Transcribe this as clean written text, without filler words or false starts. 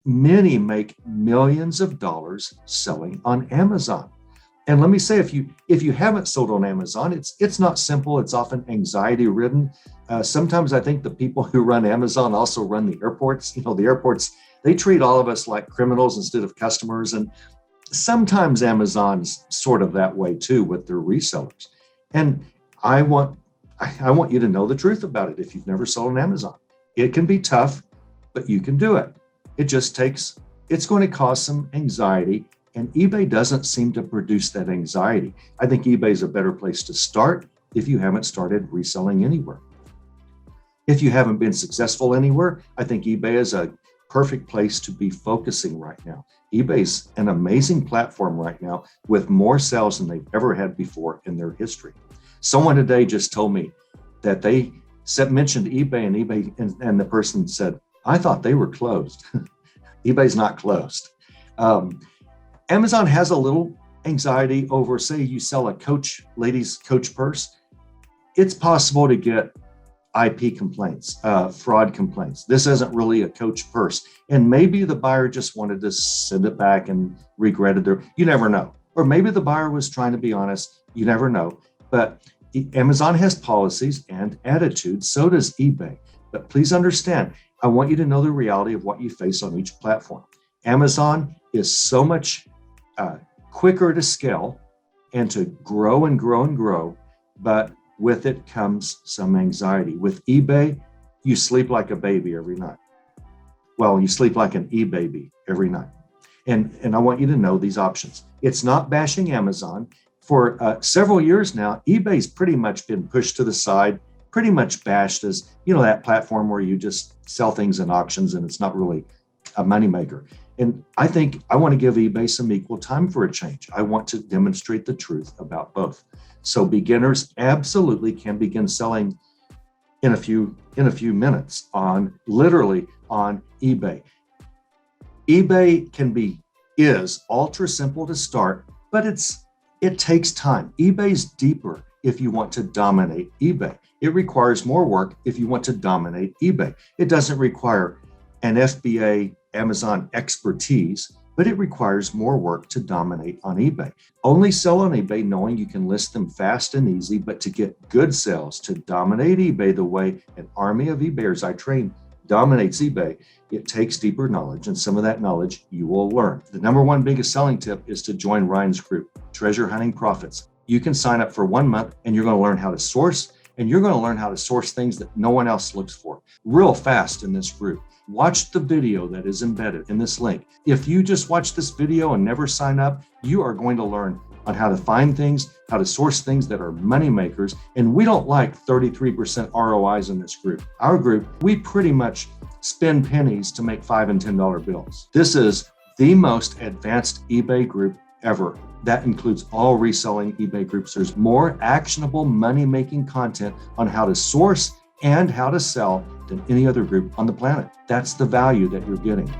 Many make millions of dollars selling on Amazon. And let me say, if you haven't sold on Amazon, it's not simple. It's often anxiety ridden. Sometimes I think the people who run Amazon also run the airports. The airports, they treat all of us like criminals instead of customers. And sometimes Amazon's sort of that way too with their resellers. And I want I want you to know the truth about it. If you've never sold on Amazon, it can be tough, but you can do it. It's going to cause some anxiety, and eBay doesn't seem to produce that anxiety. I think eBay is a better place to start if you haven't started reselling anywhere. If you haven't been successful anywhere, I think eBay is a perfect place to be focusing right now. eBay's an amazing platform right now with more sales than they've ever had before in their history. Someone today just told me that they mentioned eBay and the person said, I thought they were closed. eBay's not closed. Amazon has a little anxiety over, say you sell a ladies' Coach purse. It's possible to get IP complaints, fraud complaints. This isn't really a Coach purse. And maybe the buyer just wanted to send it back and regretted you never know. Or maybe the buyer was trying to be honest. You never know. But Amazon has policies and attitudes. So does eBay. But please understand, I want you to know the reality of what you face on each platform. Amazon is so much quicker to scale and to grow and grow and grow, but with it comes some anxiety. With eBay, you sleep like a baby every night. Well, you sleep like an e-baby every night. And I want you to know these options. It's not bashing Amazon. For several years now, eBay's pretty much been pushed to the side, pretty much bashed as, that platform where you just sell things in auctions and it's not really a moneymaker. And I think I want to give eBay some equal time for a change. I want to demonstrate the truth about both. So beginners absolutely can begin selling in a few minutes literally on eBay. eBay is ultra simple to start, but it takes time. eBay's deeper if you want to dominate eBay. It requires more work if you want to dominate eBay. It doesn't require an FBA Amazon expertise, but it requires more work to dominate on eBay. Only sell on eBay knowing you can list them fast and easy, but to get good sales, to dominate eBay the way an army of eBayers I train dominates eBay, it takes deeper knowledge, and some of that knowledge you will learn. The number one biggest selling tip is to join Ryan's group, Treasure Hunting Profits. You can sign up for 1 month and you're going to learn how to source, and you're going to learn how to source things that no one else looks for real fast in this group. Watch the video that is embedded in this link. If you just watch this video and never sign up, you are going to learn on how to find things, how to source things that are money makers. And we don't like 33% ROIs in this group. Our group, we pretty much spend pennies to make $5 and $10 bills. This is the most advanced eBay group ever. That includes all reselling eBay groups. There's more actionable money-making content on how to source and how to sell than any other group on the planet. That's the value that you're getting.